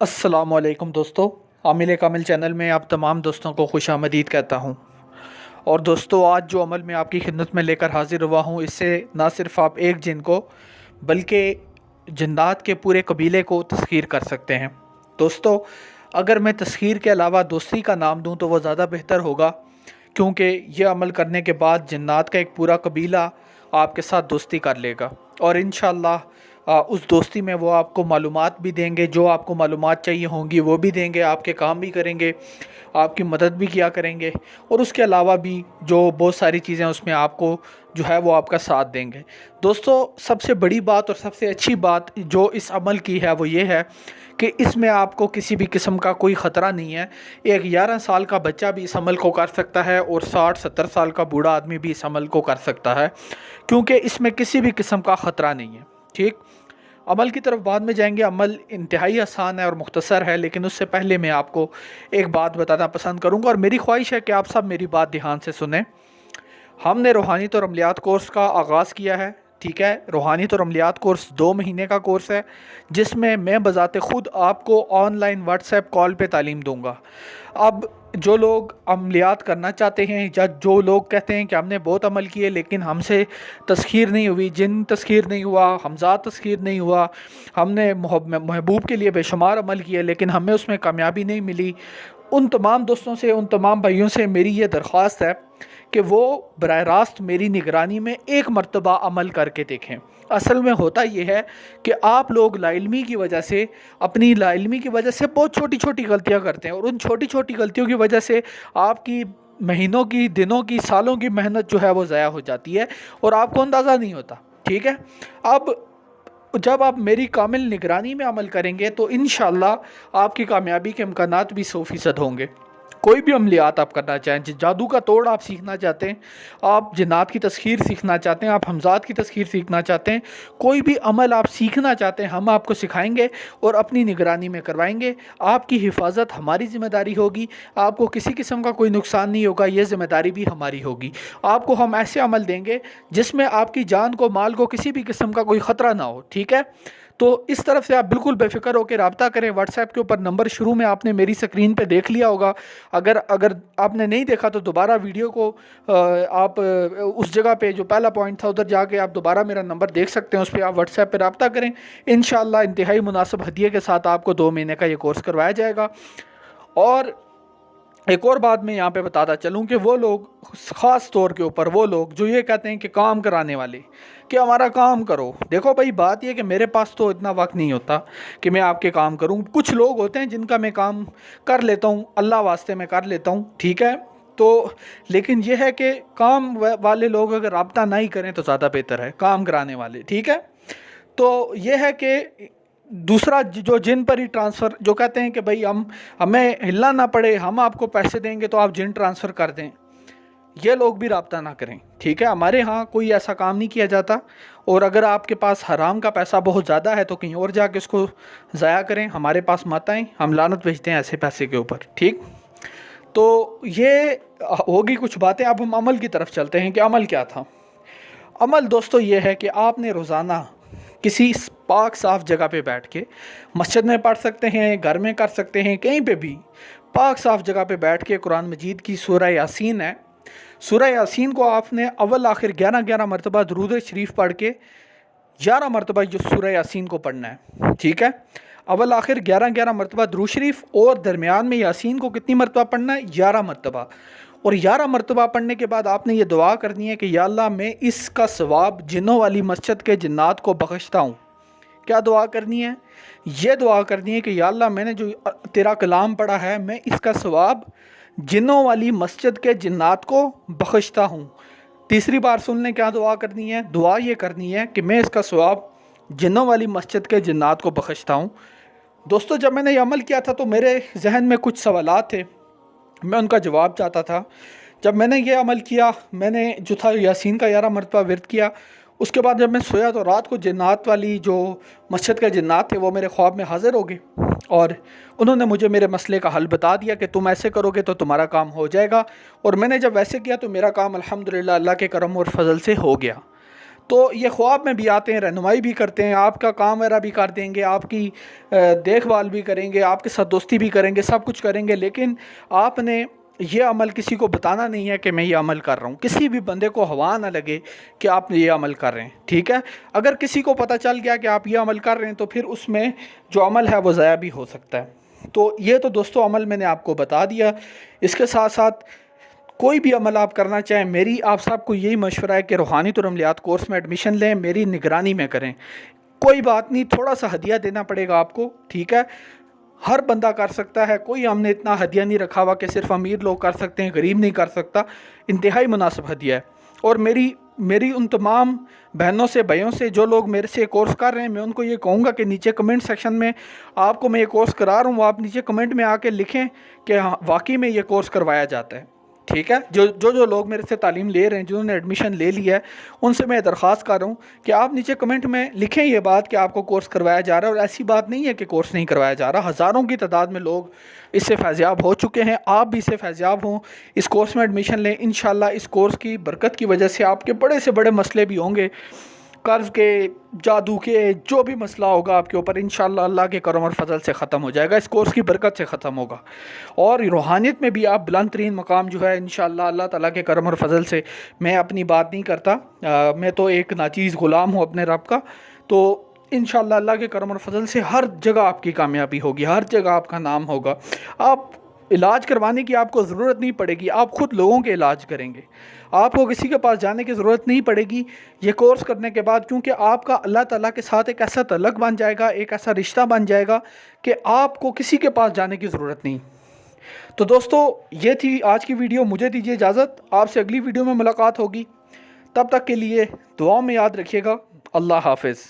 अस्सलामुअलैकुम दोस्तों, आमिल कामिल चैनल में आप तमाम दोस्तों को खुशामदीद कहता हूँ। और दोस्तों, आज जो अमल मैं आपकी खिदमत में लेकर हाजिर हुआ हूँ, इससे ना सिर्फ़ आप एक जिन को बल्कि जन्नात के पूरे कबीले को तस्खीर कर सकते हैं। दोस्तों, अगर मैं तस्खीर के अलावा दोस्ती का नाम दूँ तो वो ज़्यादा बेहतर होगा, क्योंकि यह अमल करने के बाद जन्नात का एक पूरा कबीला आपके साथ दोस्ती कर लेगा और इंशाअल्लाह उस दोस्ती में वो आपको मालूमात भी देंगे, जो आपको मालूमात चाहिए होंगी वो भी देंगे, आपके काम भी करेंगे, आपकी मदद भी किया करेंगे और उसके अलावा भी जो बहुत सारी चीज़ें उसमें आपको जो है वो आपका साथ देंगे। दोस्तों, सबसे बड़ी बात और सबसे अच्छी बात जो इस अमल की है वो ये है कि इसमें आपको किसी भी किस्म का कोई ख़तरा नहीं है। एक 11 साल का बच्चा भी इस अमल को कर सकता है और 60-70 साल का बूढ़ा आदमी भी इस अमल को कर सकता है, क्योंकि इसमें किसी भी किस्म का ख़तरा नहीं है। ठीक, अमल की तरफ बाद में जाएंगे। अमल इंतहाई आसान है और मुख्तसर है, लेकिन उससे पहले मैं आपको एक बात बताना पसंद करूंगा और मेरी ख्वाहिश है कि आप सब मेरी बात ध्यान से सुने। हमने रूहानियत और अमलियात कोर्स का आगाज़ किया है। ठीक है, रूहानियत और अमलियात कोर्स 2 महीने का कोर्स है, जिसमें मैं बज़ाते ख़ुद आपको ऑनलाइन व्हाट्सएप कॉल पे तालीम दूंगा। अब जो लोग अमलियात करना चाहते हैं या जो लोग कहते हैं कि हमने बहुत अमल किए लेकिन हमसे तस्खीर नहीं हुई, जिन तस्खीर नहीं हुआ, हमज़ात तस्खीर नहीं हुआ, हमने महबूब के लिए बेशुमार अमल किए लेकिन हमें उसमें कामयाबी नहीं मिली, उन तमाम दोस्तों से, उन तमाम भाइयों से मेरी ये दरख्वास्त है कि वो बराह रास्त मेरी निगरानी में एक मरतबा अमल करके देखें। असल में होता ये है कि आप लोग लाइल्मी की वजह से, अपनी लाइल्मी की वजह से बहुत छोटी छोटी गलतियां करते हैं और उन छोटी छोटी गलतियों की वजह से आपकी महीनों की, दिनों की, सालों की मेहनत जो है वो ज़ाया हो जाती है और आपको अंदाज़ा नहीं होता। ठीक है, अब जब आप मेरी कामिल निगरानी में अमल करेंगे तो इंशाअल्लाह आपकी कामयाबी के इम्कानात भी 100% होंगे। कोई भी अमलियात आप करना चाहें, जादू का तोड़ आप सीखना चाहते हैं, आप जिन्नात की तस्खीर सीखना चाहते हैं, आप हमज़ात की तस्खीर सीखना चाहते हैं, कोई भी अमल आप सीखना चाहते हैं, हम आपको सिखाएंगे और अपनी निगरानी में करवाएंगे। आपकी हिफाजत हमारी ज़िम्मेदारी होगी, आपको किसी किस्म का कोई नुकसान नहीं होगा, ये ज़िम्मेदारी भी हमारी होगी। आपको हम ऐसे अमल देंगे जिसमें आपकी जान को, माल को किसी भी किस्म का कोई ख़तरा ना हो। ठीक है, तो इस तरफ से आप बिल्कुल बेफिक्र होकर रब्ता करें। व्हाट्सएप के ऊपर नंबर शुरू में आपने मेरी स्क्रीन पे देख लिया होगा। अगर अगर आपने नहीं देखा तो दोबारा वीडियो को आप उस जगह पे जो पहला पॉइंट था उधर जाके आप दोबारा मेरा नंबर देख सकते हैं, उस पर आप व्हाट्सएप पे रब्ता करें। इंशाअल्लाह इंतहाई मुनासिब हदिये के साथ आपको 2 महीने का ये कोर्स करवाया जाएगा। और एक और बात मैं यहाँ पे बताता चलूँ कि वो लोग, ख़ास तौर के ऊपर वो लोग जो ये कहते हैं कि काम कराने वाले, कि हमारा काम करो। देखो भाई, बात ये कि मेरे पास तो इतना वक्त नहीं होता कि मैं आपके काम करूँ। कुछ लोग होते हैं जिनका मैं काम कर लेता हूँ, अल्लाह वास्ते मैं कर लेता हूँ। ठीक है, तो लेकिन ये है कि काम वाले लोग अगर रब्ता नहीं करें तो ज़्यादा बेहतर है, काम कराने वाले। ठीक है, तो ये है कि दूसरा जो जिन पर ही ट्रांसफ़र, जो कहते हैं कि भाई हमें हिलना ना पड़े, हम आपको पैसे देंगे तो आप जिन ट्रांसफ़र कर दें, ये लोग भी रब्ता ना करें। ठीक है, हमारे यहाँ कोई ऐसा काम नहीं किया जाता और अगर आपके पास हराम का पैसा बहुत ज़्यादा है तो कहीं और जाके उसको ज़ाया करें, हमारे पास मत आएँ, हम लानत भेजते हैं ऐसे पैसे के ऊपर। ठीक, तो ये होगी कुछ बातें। अब हम अमल की तरफ चलते हैं कि अमल क्या था। अमल दोस्तों ये है कि आपने रोज़ाना किसी पाक साफ़ जगह पे बैठ के, मस्जिद में पढ़ सकते हैं, घर में कर सकते हैं, कहीं पे भी पाक साफ़ जगह पे बैठ के कुरान मजीद की सूरह यासीन है, सूरह यासीन को आपने अव्वल आखिर 11-11 मरतबा दुरूद शरीफ पढ़ के 11 मरतबा जो सूरह यासीन को पढ़ना है। ठीक है, अव्वल आखिर 11-11 मरतबा दुरूद शरीफ और दरमियान में यासीन को कितनी मरतबा पढ़ना है? 11 मरतबा। और 11 मरतबा पढ़ने के बाद आपने ये दुआ करनी है कि या अल्लाह, मैं इसका सवाब जिन्नों वाली मस्जिद के जिन्नात को बख्शता हूँ। क्या दुआ करनी है? ये दुआ करनी है कि या अल्लाह, मैंने जो तेरा कलाम पढ़ा है, मैं इसका सवाब जिन्नों वाली मस्जिद के जिन्नात को बख्शता हूँ। तीसरी बार सुन लें क्या दुआ करनी है। दुआ ये करनी है कि मैं इसका सवाब जिन्नों वाली मस्जिद के जिन्नात को बख्शता हूँ। दोस्तों, जब मैंने ये अमल किया था तो मेरे जहन में कुछ सवालात थे, मैं उनका जवाब चाहता था। जब मैंने ये अमल किया, मैंने जो था यासीन का 11 मरतबा विर्द किया, उसके बाद जब मैं सोया तो रात को जिन्नात वाली जो मस्जिद के जिन्नात थे वो मेरे ख्वाब में हाज़िर हो गए और उन्होंने मुझे मेरे मसले का हल बता दिया कि तुम ऐसे करोगे तो तुम्हारा काम हो जाएगा। और मैंने जब वैसे किया तो मेरा काम अल्हम्दुलिल्लाह अल्लाह के करम और फजल से हो गया। तो ये ख्वाब में भी आते हैं, रहनुमाई भी करते हैं, आपका काम वगैरह भी कर देंगे, आपकी देखभाल भी करेंगे, आपके साथ दोस्ती भी करेंगे, सब कुछ करेंगे, लेकिन आपने ये अमल किसी को बताना नहीं है कि मैं ये अमल कर रहा हूँ। किसी भी बंदे को हवा ना लगे कि आप ये अमल कर रहे हैं, ठीक है। अगर किसी को पता चल गया कि आप ये अमल कर रहे हैं तो फिर उसमें जो अमल है वो ज़ाया भी हो सकता है। तो ये तो दोस्तों अमल मैंने आपको बता दिया। इसके साथ साथ कोई भी अमल आप करना चाहें, मेरी आप सबको यही मशवरा है कि रूहानियत और अमलियात कोर्स में एडमिशन लें, मेरी निगरानी में करें। कोई बात नहीं, थोड़ा सा हदिया देना पड़ेगा आपको, ठीक है। हर बंदा कर सकता है, कोई हमने इतना हदिया नहीं रखा हुआ कि सिर्फ अमीर लोग कर सकते हैं, गरीब नहीं कर सकता। इंतहाई मुनासिब हदिया है। और मेरी उन तमाम बहनों से, भाइयों से जो लोग मेरे से कोर्स कर रहे हैं, मैं उनको ये कहूँगा कि नीचे कमेंट सेक्शन में आपको मैं ये कोर्स करा रहा हूँ, आप नीचे कमेंट में आके लिखें कि हाँ वाकई में ये कोर्स करवाया जाता है, ठीक है। जो लोग मेरे से तालीम ले रहे हैं, जिन्होंने एडमिशन ले लिया है, उनसे मैं दरख्वास्त कर रहा हूँ कि आप नीचे कमेंट में लिखें ये बात कि आपको कोर्स करवाया जा रहा है। और ऐसी बात नहीं है कि कोर्स नहीं करवाया जा रहा, हज़ारों की तादाद में लोग इससे फैज़याब हो चुके हैं। आप भी इससे फैज़याब हों, इस कोर्स में एडमिशन लें। इंशाल्लाह इस कोर्स की बरकत की वजह से आपके बड़े से बड़े मसले भी होंगे, कर्ज़ के, जादू के, जो भी मसला होगा आपके ऊपर, इंशाल्लाह अल्लाह के करम और फजल से ख़त्म हो जाएगा, इस कोर्स की बरकत से ख़त्म होगा। और रूहानियत में भी आप बुलंद तरीन मकाम जो है इंशाल्लाह अल्लाह ताला के करम और फजल से, मैं अपनी बात नहीं करता, मैं तो एक नाचीज़ ग़ुलाम हूँ अपने रब का। तो इंशाल्लाह अल्लाह के करम और फजल से हर जगह आपकी कामयाबी होगी, हर जगह आपका नाम होगा। आप इलाज करवाने की आपको ज़रूरत नहीं पड़ेगी, आप ख़ुद लोगों के इलाज करेंगे, आपको किसी के पास जाने की ज़रूरत नहीं पड़ेगी ये कोर्स करने के बाद, क्योंकि आपका अल्लाह ताला के साथ एक ऐसा तल्लुक़ बन जाएगा, एक ऐसा रिश्ता बन जाएगा कि आपको किसी के पास जाने की ज़रूरत नहीं। तो दोस्तों ये थी आज की वीडियो, मुझे दीजिए इजाज़त, आपसे अगली वीडियो में मुलाकात होगी। तब तक के लिए दुआओं में याद रखिएगा। अल्लाह हाफ़िज़।